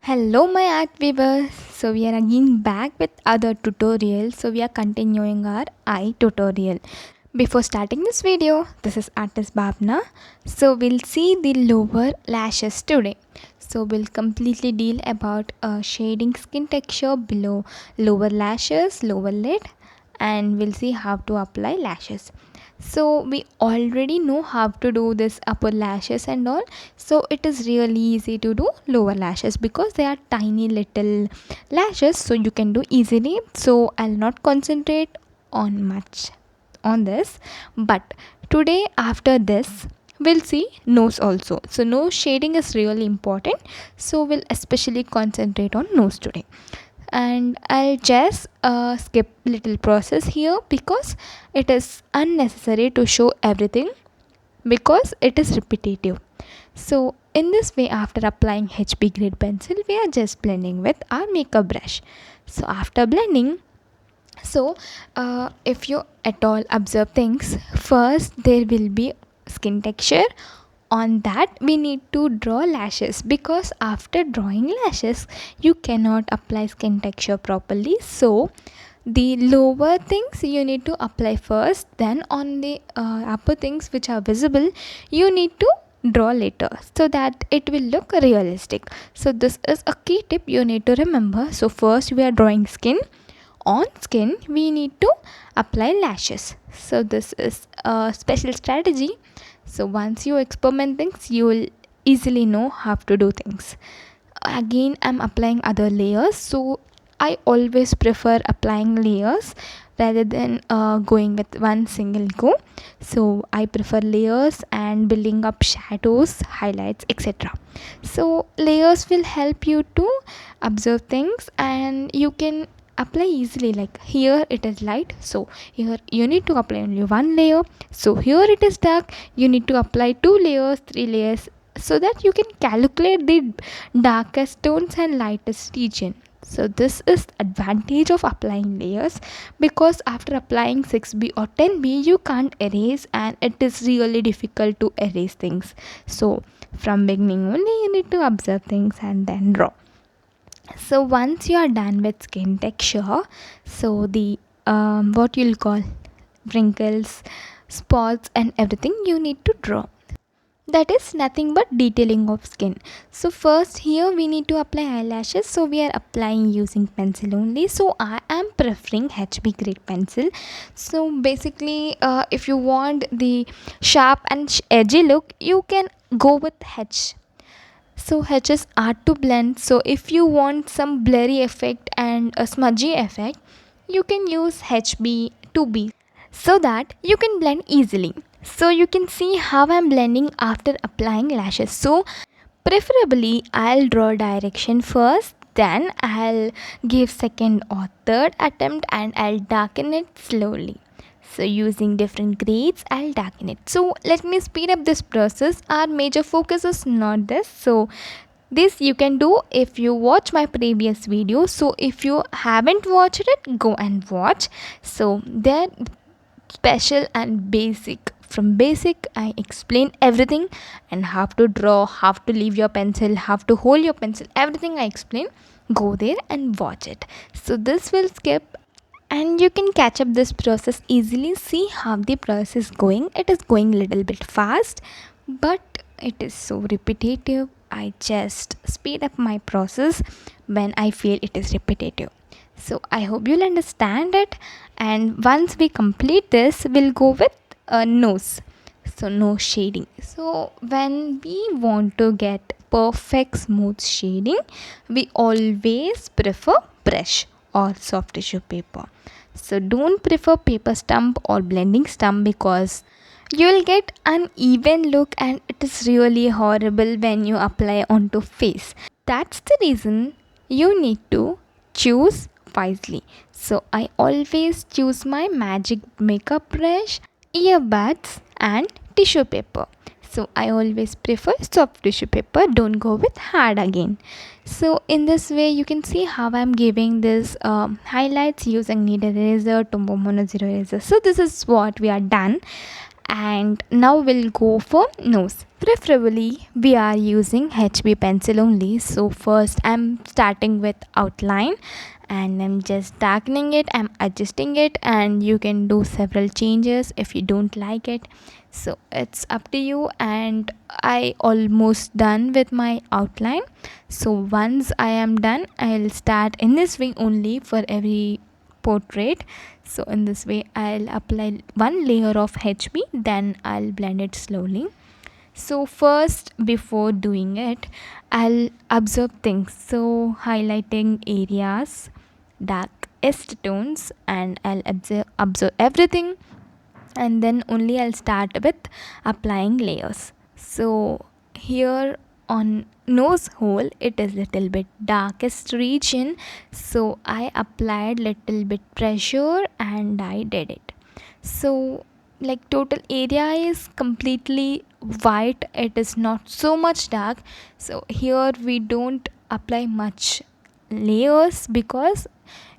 Hello my art viewers. So we are again back with other tutorial. So we are continuing our eye tutorial. Before starting this video, this is artist Bhavna. So we'll see the lower lashes today. So we'll completely deal about shading skin texture below lower lashes, lower lid, and we'll see how to apply lashes. So we already know how to do this upper lashes and all, so it is really easy to do lower lashes because they are tiny little lashes, so you can do easily. So I'll not concentrate on much on this, but today after this we'll see nose also. So nose shading is really important, so we'll especially concentrate on nose today. And I'll just skip little process here because it is unnecessary to show everything because it is repetitive. So in this way, after applying HB grade pencil, we are just blending with our makeup brush. So after blending, if you at all observe things, first there will be skin texture. On that we need to draw lashes because after drawing lashes you cannot apply skin texture properly. So the lower things you need to apply first, then on the upper things which are visible you need to draw later so that it will look realistic. So this is a key tip you need to remember. So first we are drawing skin, on skin we need to apply lashes. So this is a special strategy. So once you experiment things you will easily know how to do things. Again I'm applying other layers, so I always prefer applying layers rather than going with one single go. So I prefer layers and building up shadows, highlights, etc. So layers will help you to observe things and you can apply easily. Like here it is light, so here you need to apply only one layer. So here it is dark, you need to apply two layers, three layers, so that you can calculate the darkest tones and lightest region. So this is advantage of applying layers, because after applying 6B or 10B you can't erase and it is really difficult to erase things. So from beginning only you need to observe things and then draw. So once you are done with skin texture, so the what you'll call wrinkles, spots and everything you need to draw. That is nothing but detailing of skin. So first here we need to apply eyelashes, so we are applying using pencil only. So I am preferring HB grade pencil. So basically if you want the sharp and edgy look you can go with H. So H is hard to blend, so if you want some blurry effect and a smudgy effect you can use HB 2B so that you can blend easily. So you can see how I'm blending after applying lashes. So preferably I'll draw direction first, then I'll give second or third attempt and I'll darken it slowly. So using different grades I'll darken it. So let me speed up this process. Our major focus is not this, so this you can do if you watch my previous video. So if you haven't watched it, go and watch. So there special and basic, from basic I explain everything, and how to draw, how to leave your pencil, how to hold your pencil, everything I explain. Go there and watch it. So this will skip and you can catch up this process easily. See how the process is going. It is going little bit fast, but it is so repetitive. I just speed up my process when I feel it is repetitive. So I hope you'll understand it. And once we complete this, we'll go with a nose. So nose shading. So when we want to get perfect smooth shading, we always prefer brush or soft tissue paper. So don't prefer paper stump or blending stump because you'll get uneven look and it is really horrible when you apply onto face. That's the reason you need to choose wisely. So I always choose my magic makeup brush, earbuds and tissue paper. So I always prefer soft tissue paper, don't go with hard again. So in this way you can see how I'm giving this highlights using needle eraser, Tombow Mono Zero eraser. So this is what we are done. And now we'll go for nose. Preferably we are using HB pencil only. So first I'm starting with outline and I'm just darkening it, I'm adjusting it, and you can do several changes if you don't like it. So it's up to you. And I almost done with my outline. So once I am done, I'll start in this way only for every portrait. So in this way I'll apply one layer of HB, then I'll blend it slowly. So first, before doing it, I'll observe things. So highlighting areas, darkest tones, and I'll observe everything, and then only I'll start with applying layers. So here on nose hole it is little bit darkest region, so I applied little bit pressure and I did it. So like total area is completely white, it is not so much dark. So here we don't apply much layers, because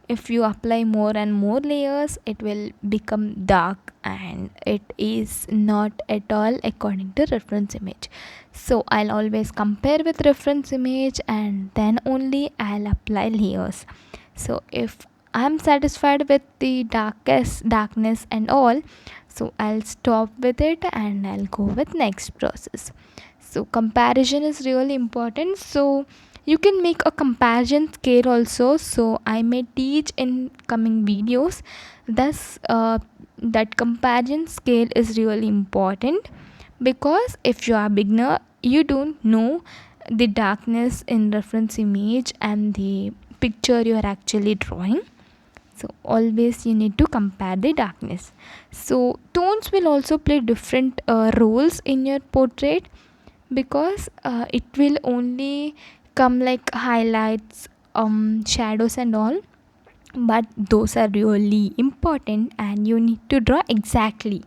if you apply more and more layers it will become dark, and it is not at all according to reference image. So I'll always compare with reference image and then only I'll apply layers. So if I'm satisfied with the darkness and all, so I'll stop with it and I'll go with next process. So comparison is really important. So you can make a comparison scale also, so I may teach in coming videos. Thus that comparison scale is really important, because if you are beginner you don't know the darkness in reference image and the picture you are actually drawing. So always you need to compare the darkness. So tones will also play different roles in your portrait, because it will only come like highlights, shadows and all, but those are really important and you need to draw exactly.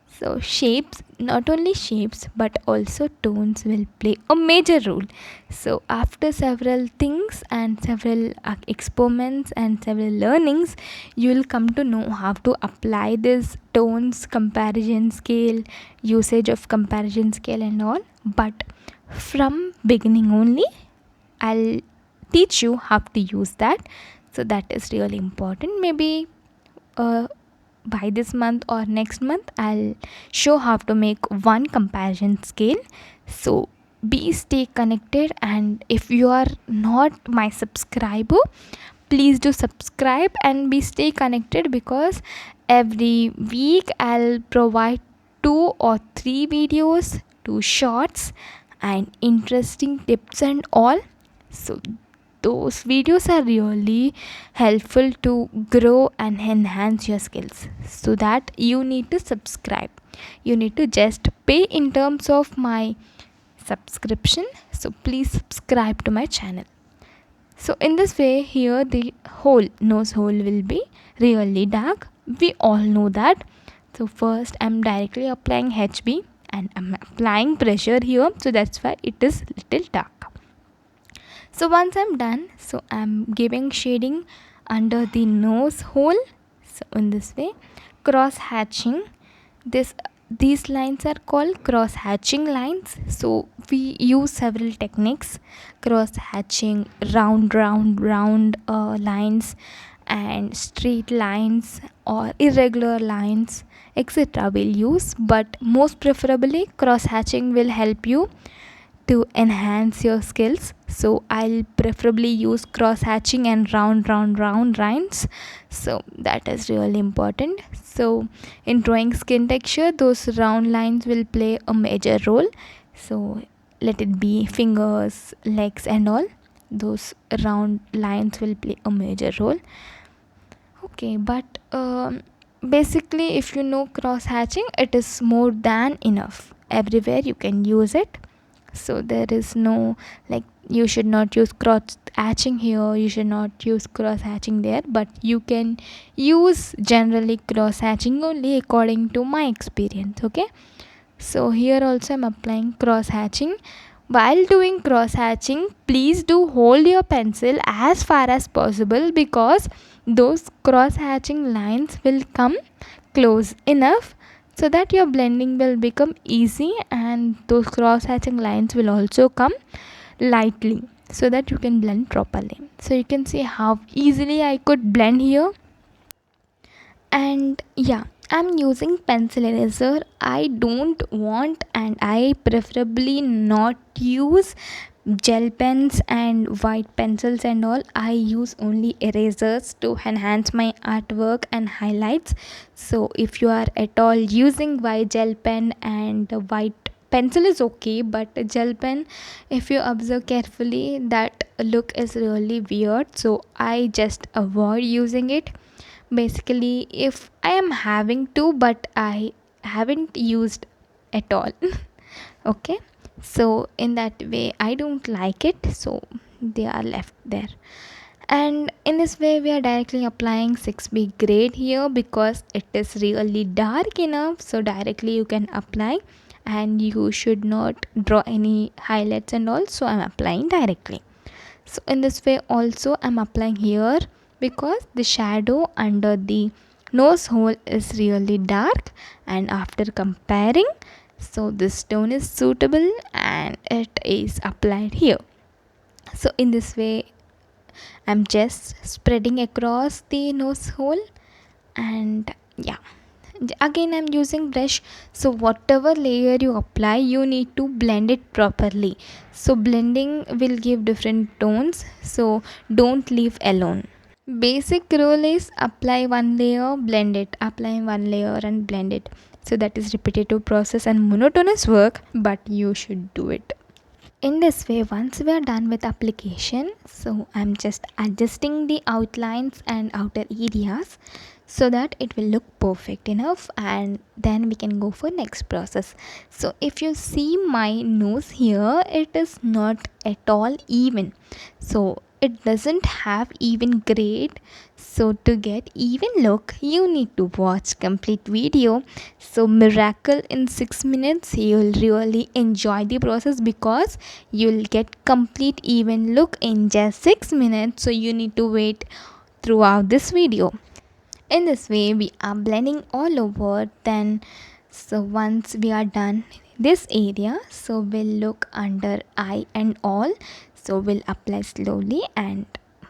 So shapes, not only shapes but also tones will play a major role. So after several things and several experiments and several learnings, you will come to know how to apply this tones, comparison scale, usage of comparison scale and all. But from beginning only I'll teach you how to use that. So that is really important. Maybe by this month or next month I'll show how to make one comparison scale. So be stay connected, and if you are not my subscriber, please do subscribe and be stay connected, because every week I'll provide 2 or 3 videos, 2 shorts and interesting tips and all. So those videos are really helpful to grow and enhance your skills. So that you need to subscribe, you need to just pay in terms of my subscription. So please subscribe to my channel. So in this way, here the whole nose hole will be really dark, we all know that. So first I'm directly applying HB and I'm applying pressure here, so that's why it is little dark. So once I'm done, so I'm giving shading under the nose hole. So in this way, cross hatching, these lines are called cross hatching lines. So we use several techniques: cross hatching, round lines, and straight lines or irregular lines, etc. we'll use. But most preferably cross hatching will help you to enhance your skills. So I'll preferably use cross hatching and round lines. So that is really important. So in drawing skin texture, those round lines will play a major role. So let it be fingers, legs and all, those round lines will play a major role. Okay, but basically if you know cross hatching, it is more than enough. Everywhere you can use it. So there is no like you should not use cross hatching here, you should not use cross hatching there, but you can use generally cross hatching only according to my experience. Okay, so here also I'm applying cross hatching. While doing cross hatching, please do hold your pencil as far as possible, because those cross hatching lines will come close enough. so that your blending will become easy, and those cross hatching lines will also come lightly, so that you can blend properly. So you can see how easily I could blend here. And yeah, I'm using pencil eraser. I don't want, and I preferably not use gel pens and white pencils and all. I use only erasers to enhance my artwork and highlights. So if you are at all using white gel pen and white pencil is okay, but a gel pen, if you observe carefully, that look is really weird, so I just avoid using it. Basically, if I am having to, but I haven't used at all. Okay, so in that way I don't like it, so they are left there. And in this way we are directly applying 6B grade here, because it is really dark enough, so directly you can apply, and you should not draw any highlights and all, so I'm applying directly. So in this way also I'm applying here, because the shadow under the nose hole is really dark, and after comparing, so this tone is suitable and it is applied here. So in this way I'm just spreading across the nose hole. And yeah, again I'm using brush. So whatever layer you apply, you need to blend it properly. So blending will give different tones, so don't leave alone. Basic rule is apply one layer, blend it, apply one layer and blend it. So that is repetitive process and monotonous work, but you should do it. In this way, once we are done with application, so I'm just adjusting the outlines and outer areas, so that it will look perfect enough, and then we can go for next process. So if you see my nose here, it is not at all even, so it doesn't have even grade. So to get even look, you need to watch complete video. So miracle in 6 minutes, you'll really enjoy the process, because you'll get complete even look in just 6 minutes. So you need to wait throughout this video. In this way we are blending all over. Then so once we are done this area, so we'll look under eye and all. So we'll apply slowly and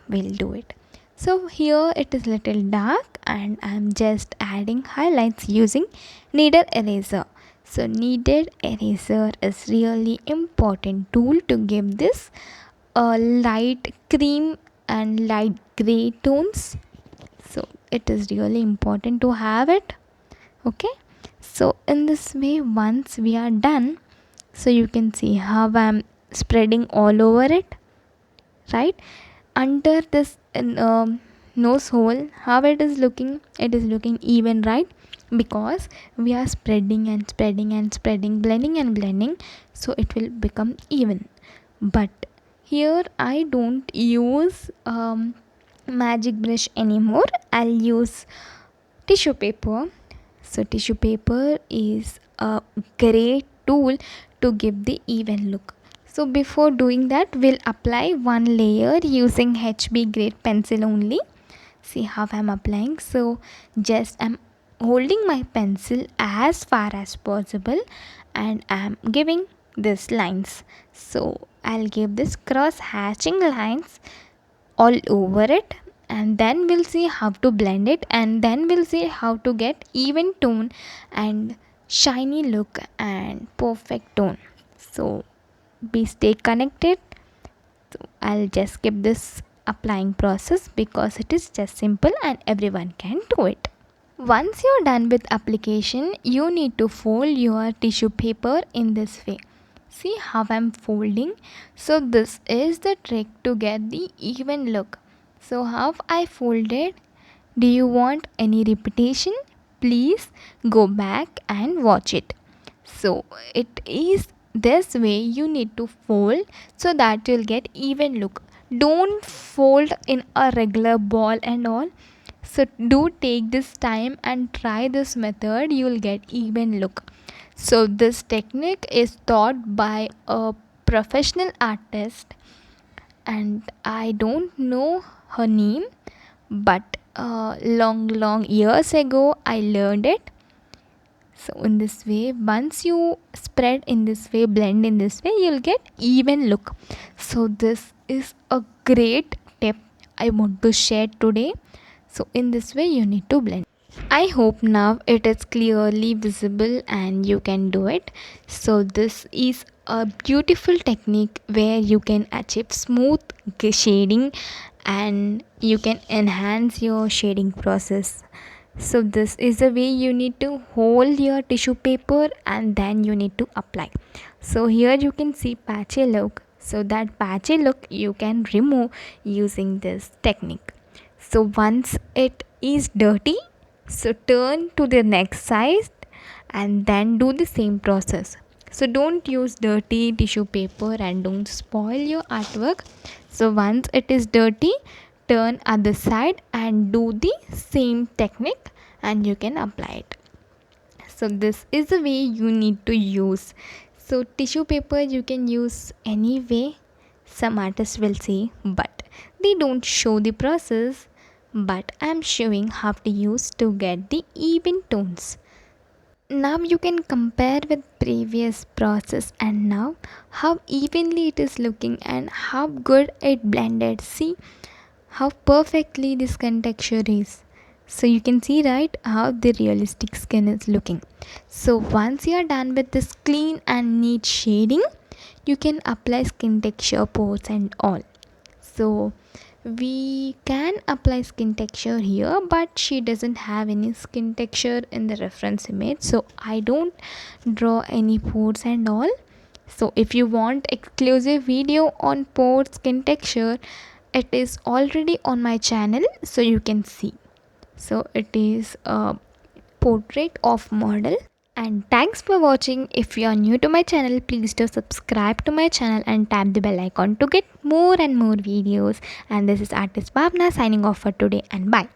we'll do it. So here it is little dark, and I'm just adding highlights using needle eraser. So needed eraser is really important tool to give this light cream and light gray tones. So it is really important to have it. Okay, so in this way once we are done, so you can see how I'm spreading all over it, right? Under this nose hole, how it is looking even, right? Because we are spreading and spreading and spreading, blending and blending, so it will become even. But here I don't use magic brush anymore. I'll use tissue paper. So tissue paper is a great tool to give the even look. So before doing that, we'll apply one layer using HB grade pencil only. See how I'm applying. So just I'm holding my pencil as far as possible, and I'm giving this lines. So I'll give this cross hatching lines all over it, and then we'll see how to blend it, and then we'll see how to get even tone and shiny look and perfect tone. So be stay connected. So I'll just skip this applying process, because it is just simple and everyone can do it. Once you're done with application, you need to fold your tissue paper in this way. See how I'm folding? So this is the trick to get the even look. So how I folded? Do you want any repetition? Please go back and watch it. So it is this way you need to fold, so that you'll get even look. Don't fold in a regular ball and all. So do take this time and try this method, you will get even look. So this technique is taught by a professional artist, and I don't know her name, but long years ago I learned it. So in this way, once you spread in this way, blend in this way, you'll get even look. So this is a great tip I want to share today. So in this way you need to blend. I hope now it is clearly visible and you can do it. So this is a beautiful technique where you can achieve smooth shading and you can enhance your shading process. So this is the way you need to hold your tissue paper and then you need to apply. So here you can see patchy look. So that patchy look you can remove using this technique. So once it is dirty, so turn to the next side and then do the same process. So don't use dirty tissue paper and don't spoil your artwork. So once it is dirty, turn other side and do the same technique and you can apply it. So this is the way you need to use. So tissue paper you can use any way, some artists will say, but they don't show the process, but I'm showing how to use to get the even tones. Now you can compare with previous process and now how evenly it is looking and how good it blended. See how perfectly this skin texture is. So you can see right how the realistic skin is looking. So once you are done with this clean and neat shading, you can apply skin texture pores and all. So we can apply skin texture here, but she doesn't have any skin texture in the reference image, so I don't draw any pores and all. So if you want exclusive video on pores skin texture, it is already on my channel, so you can see. So it is a portrait of model. And thanks for watching. If you are new to my channel, please do subscribe to my channel and tap the bell icon to get more and more videos. And this is artist Bhavna signing off for today, and bye.